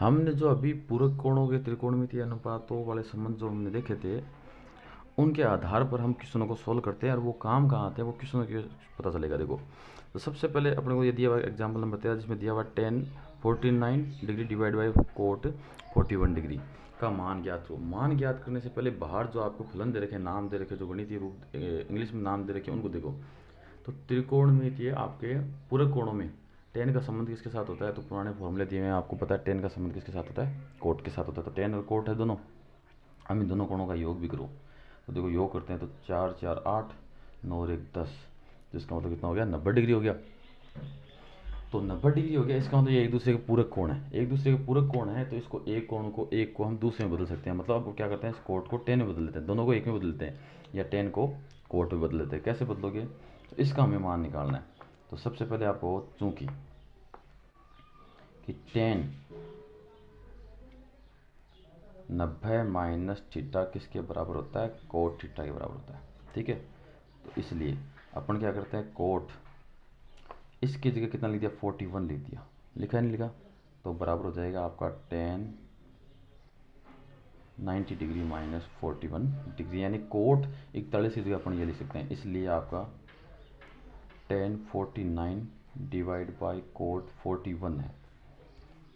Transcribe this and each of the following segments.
हमने जो अभी पूरक कोणों के त्रिकोणमितीय अनुपातों वाले संबंध जो हमने देखे थे, उनके आधार पर हम क्वेश्चनों को सोल्व करते हैं और वो काम कहाँ आते हैं वो क्वेश्चनों के पता चलेगा। देखो, तो सबसे पहले अपने को ये दिया हुआ एग्जाम्पल नंबर 13 जिसमें दिया हुआ 10 49 degree divide by cot 41 degree का मान ज्ञात हो। मान ज्ञात करने से पहले बाहर जो आपको फलन दे रखे, नाम दे रखे, जो गणितीय रूप इंग्लिश में नाम दे रखे, उनको देखो। तो त्रिकोणमितीय आपके पूरक कोणों में टेन का संबंध किसके साथ होता है? तो पुराने फॉर्मूले दिए हैं, आपको पता है टेन का संबंध किसके साथ होता है? कोट के साथ होता है। तो टेन और कोट है दोनों, हम इन दोनों कोणों का योग भी करो। तो देखो योग करते हैं तो 4 4 8, 9 और 1 10, जिसका मतलब कितना हो गया? 90 डिग्री हो गया। तो 90 डिग्री हो गया, इसका मतलब ये एक दूसरे के पूरक कोण है। एक दूसरे के पूरक कोण है तो इसको एक को हम दूसरे में बदल सकते हैं। मतलब अब क्या करते हैं, इस कोट को टेन में बदल देते हैं, दोनों को एक में बदल देते हैं, या टेन को कोट में बदल देते हैं। कैसे बदलोगे? तो इसका हमें मान निकालना है। तो सबसे पहले आपको चूंकि टेन 90 माइनस थीटा किसके बराबर होता है? कोट थीटा के बराबर होता है। ठीक है, तो इसलिए अपन क्या करते हैं, कोट इसकी जगह कितना लिख दिया? 41 लिख दिया। लिखा नहीं लिखा? तो बराबर हो जाएगा आपका 90 डिग्री माइनस 41 डिग्री, यानी कोट 41 की जगह अपन ये लिख सकते हैं। इसलिए आपका 49 डिवाइड बाई कोट 41 है।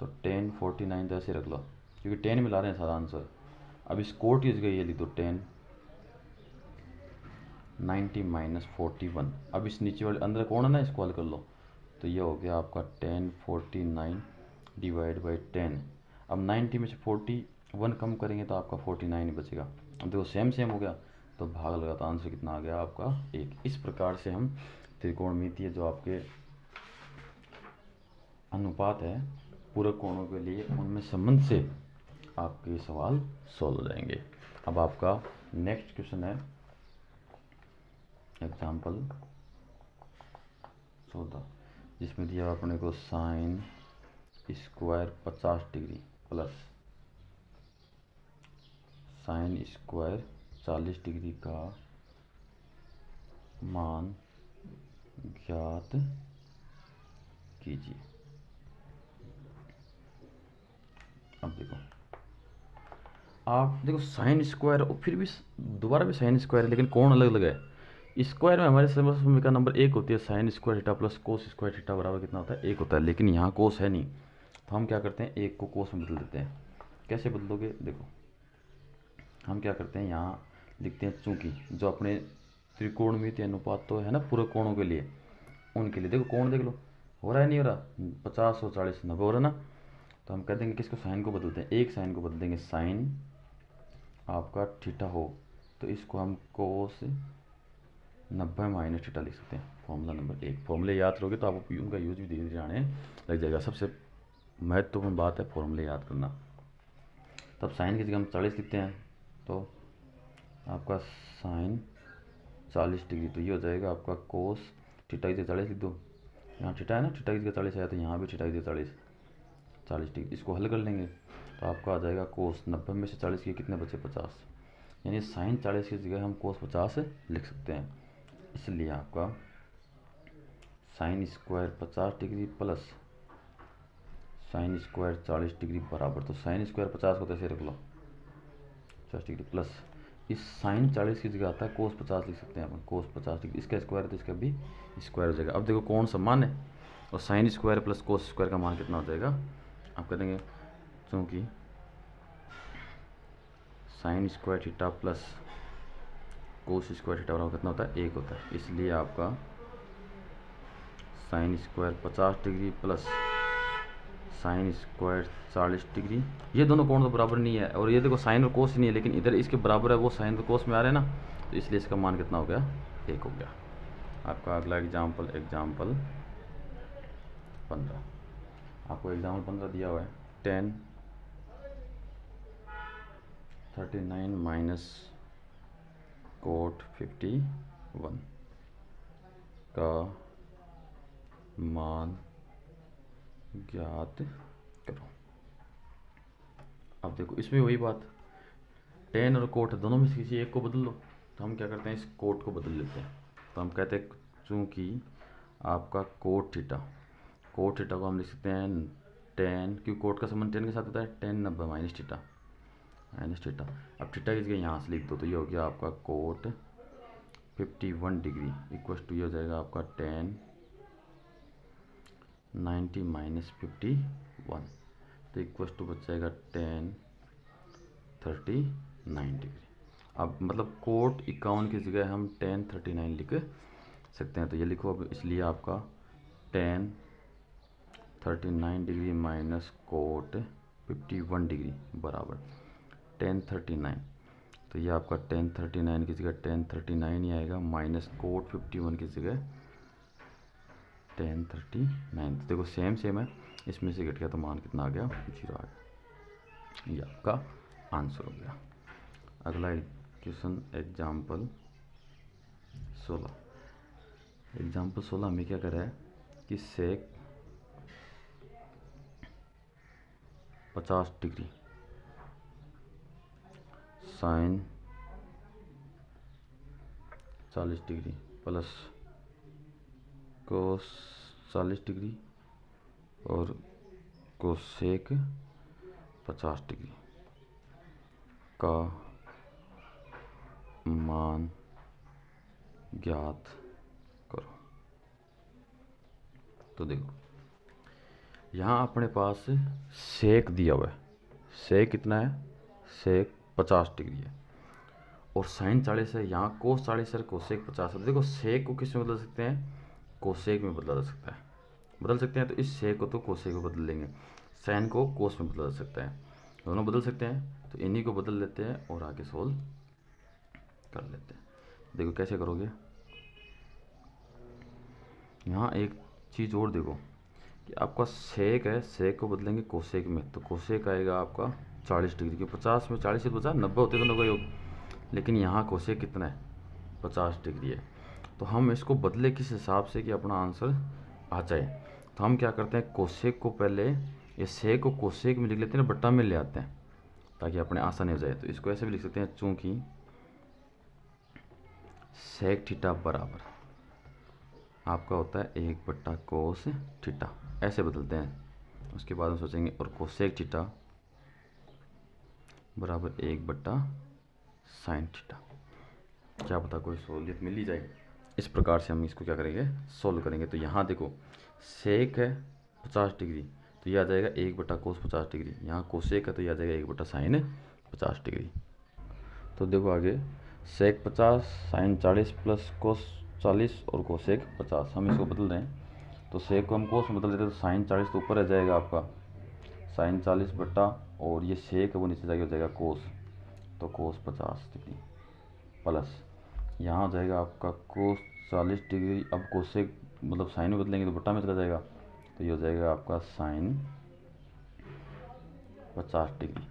तो 49 तो ऐसे रख लो, क्योंकि 10 में ला रहे हैं सारा आंसर। अब इस कोट की जगह ये लिख दो 90 माइनस 41। अब इस नीचे वाले अंदर कौन है ना, इसको हल कर लो। तो ये हो गया आपका 49 डिवाइड बाई 10। अब 90 में से 41 कम करेंगे तो आपका 49 ही बचेगा। अब देखो सेम सेम हो गया, तो भाग लगा तो आंसर कितना आ गया आपका? 1। इस प्रकार से हम त्रिकोणमितीय जो आपके अनुपात है पूरक कोणों के लिए, उनमें संबंध से आपके सवाल सॉल्व हो जाएंगे। अब आपका नेक्स्ट क्वेश्चन है एग्जाम्पल 14, जिसमें दिया अपने को sine square 50 degree plus sine square 40 degree का मान ज्ञात कीजिए। अब देखो, आप देखो साइन स्क्वायर और फिर भी दोबारा भी साइन स्क्वायर है, लेकिन कोण अलग अलग है। स्क्वायर में हमारे समीकरण नंबर 1 होती है, sine square theta plus cos square theta बराबर कितना होता है? 1 होता है। लेकिन यहाँ कोस है नहीं, तो हम क्या करते हैं, 1 को कोस में बदल देते हैं। कैसे बदलोगे? देखो, हम क्या करते हैं, यहाँ लिखते हैं चूंकि जो अपने त्रिकोणमितीय अनुपात तो है ना पूरक कोणों के लिए, उनके लिए देखो कोण देख लो, हो रहा है नहीं हो रहा? 50 और 40 90 हो रहा ना? तो हम कह देंगे किसको? साइन को बदलते हैं, एक साइन को बदल देंगे। साइन आपका थीटा हो तो इसको हम कोस 90 माइनस थीटा लिख सकते हैं। Formula number 1। फॉर्मूले याद रहोगे तो आपको उनका यूज भी धीरे धीरे आने लग जाएगा। सबसे महत्वपूर्ण बात है फॉर्मूले याद करना। तब साइन की जगह हम 40 लिखते हैं, तो आपका साइन 40 डिग्री, तो ये हो जाएगा आपका कोस थीटा की जगह 40 लिख दो। यहाँ थीटा है ना, थीटा की जगह 40 आया, तो यहाँ भी थीटा की जगह 40 डिग्री। इसको हल कर लेंगे तो आपका आ जाएगा कोस 90 में से 40 के कितने बचे? 50। यानी साइन 40 की जगह हम कोस 50 लिख सकते हैं। इसलिए आपका sine square 50 degree plus sine square 40 degree बराबर, तो साइन स्क्वायर 50 को ऐसे रख लो 50 डिग्री प्लस इस साइन 40 की जगह आता है कोस 50 लिख सकते हैं अपन। कोस 50 डिग्री, इसका स्क्वायर है तो इसका भी स्क्वायर हो जाएगा। अब देखो कौन समान है, और sine square plus cos square का मान कितना हो जाएगा? आप कह देंगे क्योंकि sine square theta plus cos square theta बराबर कितना होता है? 1 होता है। इसलिए आपका sine square 50 degree plus sine square 40 degree, ये दोनों कोण तो बराबर नहीं है, और ये देखो साइन और कोस नहीं है, लेकिन इधर इसके बराबर है, वो साइन और कोस में आ रहे हैं ना, तो इसलिए इसका मान कितना हो गया? 1 हो गया। आपका अगला एग्जाम्पल 15। आपको एग्जाम्पल 15 दिया हुआ है 10 39 माइनस कोट 51 का मान ज्ञात करो। अब देखो इसमें वही बात, 10 और कोट दोनों में से किसी एक को बदल लो। तो हम क्या करते हैं, इस कोट को बदल लेते हैं। तो हम कहते हैं चूँकि आपका कोट थीटा को हम लिख सकते हैं टेन, क्योंकि कोट का संबंध टेन के साथ होता है, टेन 90 माइनस थीटा, अब थीटा की जगह यहाँ से लिख दो, तो ये हो गया आपका कोट 51 डिग्री इक्वल टू ये हो जाएगा आपका टेन 90 माइनस 51, तो इक्वल टू बच जाएगा टेन 39 डिग्री। अब मतलब कोट 51 की जगह हम टेन 39 लिख सकते हैं, तो ये लिखो अब, इसलिए आपका ten 39 degree minus cot 51 degree बराबर टेन 39, तो ये आपका टेन 39 की जगह टेन 39 ही आएगा, माइनस कोट 51 की जगह टेन 39। तो देखो सेम सेम है, इसमें से घट गया तो मान कितना आ गया, 0 आ गया। ये आपका आंसर हो गया। अगला क्वेश्चन एग्जाम्पल 16। एग्जाम्पल 16 में क्या करा है कि सेक 50 degree sine 40 degree plus cos 40 degree और कोसेक 50 डिग्री का मान ज्ञात करो। तो देखो यहाँ अपने पास सेक दिया हुआ है, सेक कितना है, सेक 50 डिग्री है और साइन 40 है, यहाँ कोस 40 है, कोसेक 50 है। देखो सेक को किस में बदल सकते हैं, कोसेक में बदला जा सकता है, बदल सकते हैं, तो इस सेक को तो कोसेक में बदल लेंगे, साइन को कोस में बदला जा सकता है, दोनों बदल सकते हैं, तो इन्हीं को बदल लेते हैं और आगे सोल्व कर लेते हैं। देखो कैसे करोगे, यहाँ एक चीज़ और देखो कि आपका सेक है, सेक को बदलेंगे कोसेक में, तो कोसेक आएगा आपका 40 डिग्री की, 50 में 40 से 50 90 होते दोनों का योग, लेकिन यहाँ कोसेक कितना है 50 डिग्री है। तो हम इसको बदले किस हिसाब से कि अपना आंसर आ जाए, तो हम क्या करते हैं, कोसेक को पहले ये सेक को कोसेक में लिख लेते हैं, बट्टा में ले आते हैं ताकि अपने आसानी हो जाए। तो इसको ऐसे भी लिख सकते हैं, चूँकि सेक थीटा बराबर आपका होता है 1/कोस थीटा, ऐसे बदलते हैं। उसके बाद हम सोचेंगे और कोसेक थीटा बराबर 1/साइन थीटा, क्या पता कोई सहूलियत मिल ही जाए। इस प्रकार से हम इसको क्या करेंगे, सोल्व करेंगे। तो यहाँ देखो सेक है 50 डिग्री, तो ये आ जाएगा 1/कोस 50 डिग्री, यहाँ कोसेक है तो ये आ जाएगा 1/साइन 50 डिग्री। तो देखो आगे सेक 50 साइन 40 प्लस कोस 40 और कोसेक 50, हम इसको बदल रहे हैं, तो सेक को हम कोस में बदल देते हैं, तो साइन 40 तो ऊपर आ जाएगा आपका साइन 40 बट्टा, और ये सेक है वो नीचे जाके हो जाएगा कोस, तो कोस 50 डिग्री प्लस यहाँ आ जाएगा आपका कोस 40 डिग्री, अब कोसेक मतलब साइन में बदलेंगे तो बट्टा में चला जाएगा, तो ये हो जाएगा आपका साइन 50 डिग्री।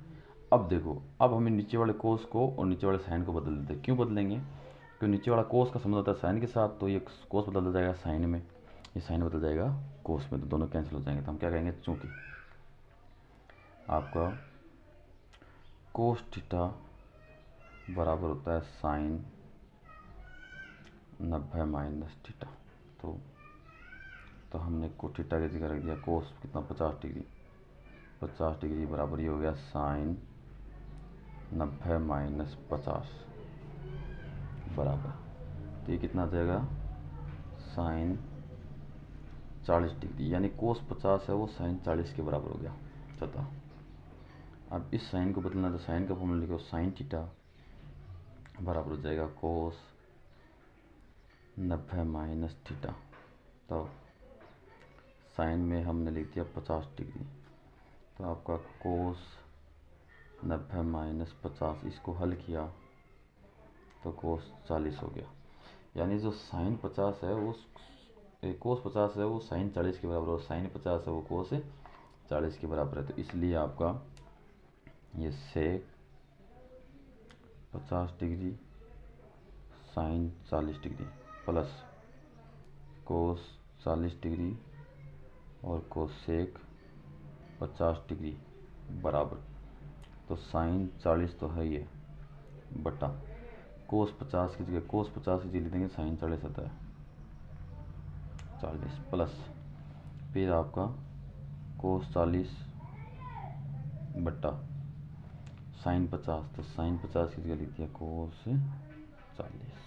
अब देखो अब हमें नीचे वाले कोस को और नीचे वाले साइन को बदल देते हैं, क्यों बदलेंगे, क्योंकि नीचे वाला कोस का संबंध होता है साइन के साथ, तो ये कोस बदल जाएगा साइन में, ये साइन बदल जाएगा कोस में, तो दोनों कैंसिल हो जाएंगे। तो हम क्या कहेंगे, चूँकि आपका कोस थीटा बराबर होता है साइन 90 माइनस थीटा, तो हमने को थीटा की जगह रख दिया कोस कितना 50 डिग्री, 50 डिग्री बराबर ये हो गया साइन 90 माइनस 50 बराबर, तो ये कितना आ जाएगा साइन 40 डिग्री, यानी कोस 50 है वो साइन 40 के बराबर हो गया। चलता अब इस साइन को बदलना, तो साइन का फॉर्मूला लिखो साइन थीटा बराबर हो जाएगा कोस 90 माइनस थीटा, तो साइन में हमने लिख दिया 50 डिग्री, तो आपका कोस 90 माइनस 50, इसको हल किया तो कोस 40 हो गया, यानी जो साइन 50 है वो कोस 50 है वो साइन 40 के बराबर, और साइन 50 है वो कोस 40 के बराबर है। तो इसलिए आपका ये सेक 50 degree sine 40 degree plus cos 40 degree और कोसेक 50 डिग्री बराबर, तो साइन 40 तो है ये बटा कोस 50 की जगह कोस 50 की जगह लिख देंगे साइन 40 आता है 40 प्लस फिर आपका कोस 40 बट्टा साइन 50, तो साइन 50 की जगह लिख दिया कोस 40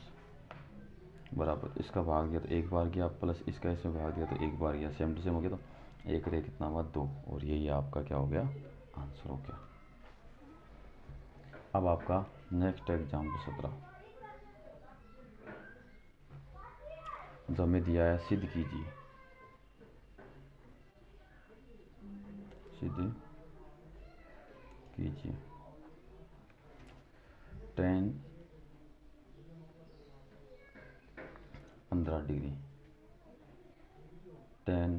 बराबर इसका भाग दिया तो एक बार गया, प्लस इसका इसमें भाग दिया तो एक बार गया, सेम टू सेम हो गया, तो एक रहे कितना हुआ 2, और यही आपका क्या हो गया आंसर हो गया। अब आपका नेक्स्ट एग्जाम्पल 17, जो हमें दिया है सिद्ध कीजिए, सिद्ध कीजिए tan 15 degree, tan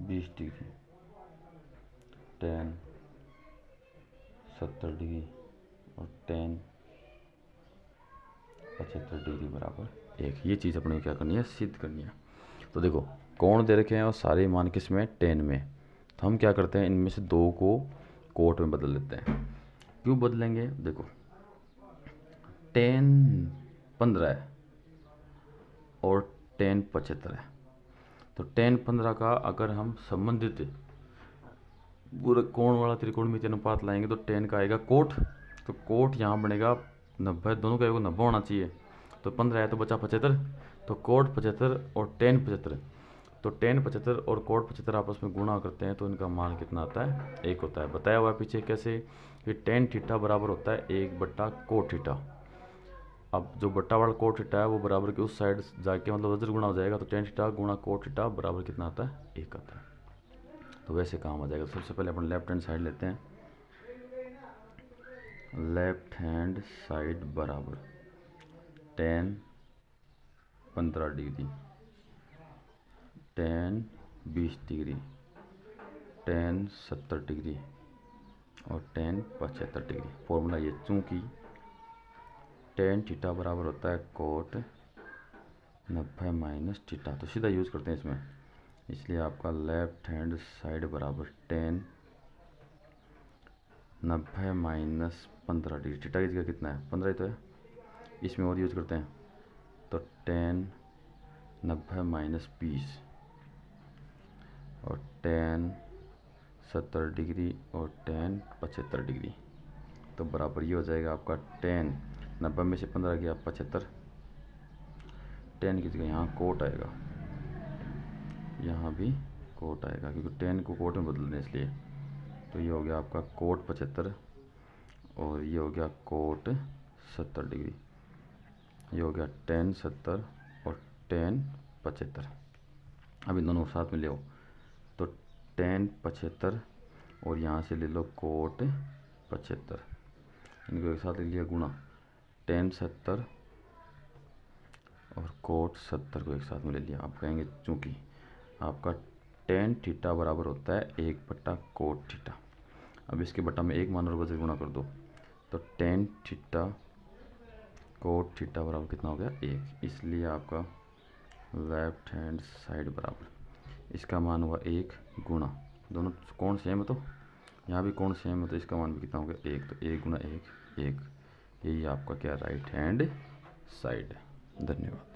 20 degree, tan 70 degree और tan 75 डिग्री बराबर 1। ये चीज़ अपने क्या करनी है, सिद्ध करनी है। तो देखो कोण दे रखे हैं और सारे मान किस में, tan में, तो हम क्या करते हैं इनमें से 2 को कोट में बदल लेते हैं। क्यों बदलेंगे, देखो tan 15 है और tan 75 है, तो tan 15 का अगर हम संबंधित पूरे कोण वाला त्रिकोणमितीय अनुपात लाएंगे तो tan का आएगा कोट, तो कोट यहाँ बनेगा 90, दोनों का योग 90 होना चाहिए, तो 15 है तो बचा 75, तो कोट 75 और tan 75, तो tan 75 और कोट 75 आपस में गुणा करते हैं तो इनका मान कितना आता है, 1 होता है। बताया हुआ है पीछे कैसे कि tan थीटा बराबर होता है 1 बट्टा कोट थीटा। अब जो बट्टा वाला कोट थीटा है वो बराबर के उस साइड जाके मतलब उधर गुणा हो जाएगा, तो tan थीटा गुणा कोट थीटा बराबर कितना आता है, 1 आता है। तो वैसे काम आ जाएगा। सबसे पहले अपन लेफ्ट हैंड साइड लेते हैं, लेफ्ट हैंड साइड बराबर tan 15 degree, tan 20 degree, tan 70 degree और tan 75 डिग्री। फॉर्मूला ये, चूँकि tan थीटा बराबर होता है कोट 90 माइनस थीटा, तो सीधा यूज़ करते हैं इसमें, इसलिए आपका लेफ्ट हैंड साइड बराबर tan 90 माइनस 15 डिग्री, थीटा की जगह कितना है 15 ही तो है, इसमें और यूज़ करते हैं, तो tan 90 माइनस 20 और tan 70 डिग्री और tan 75 डिग्री, तो बराबर ये हो जाएगा आपका tan 90 में से 15 गया 75, tan की जगह यहाँ कोट आएगा, यहाँ भी कोट आएगा क्योंकि tan को कोट में बदल दें इसलिए, तो ये हो गया आपका कोट 75 और ये हो गया कोट 70 डिग्री, ये हो गया tan 70 और tan 75। अब इन दोनों साथ में ले आओ, तो tan 75 और यहाँ से ले लो कोट 75, इनको एक साथ ले लिया गुणा, tan 70 और कोट 70 को एक साथ में ले लिया। आप कहेंगे चूँकि आपका tan थीटा बराबर होता है 1 बट्टा कोट थीटा, अब इसके बट्टा में 1 मान और बचे गुणा कर दो, तो tan थीटा कोट थीटा बराबर कितना हो गया 1, इसलिए आपका लेफ्ट हैंड साइड बराबर इसका मान हुआ 1 गुणा, दोनों कोण सेम है तो यहाँ भी कोण सेम है तो इसका मान भी कितना हो गया 1, तो 1 गुणा 1 1, यही आपका क्या राइट हैंड साइड है। धन्यवाद।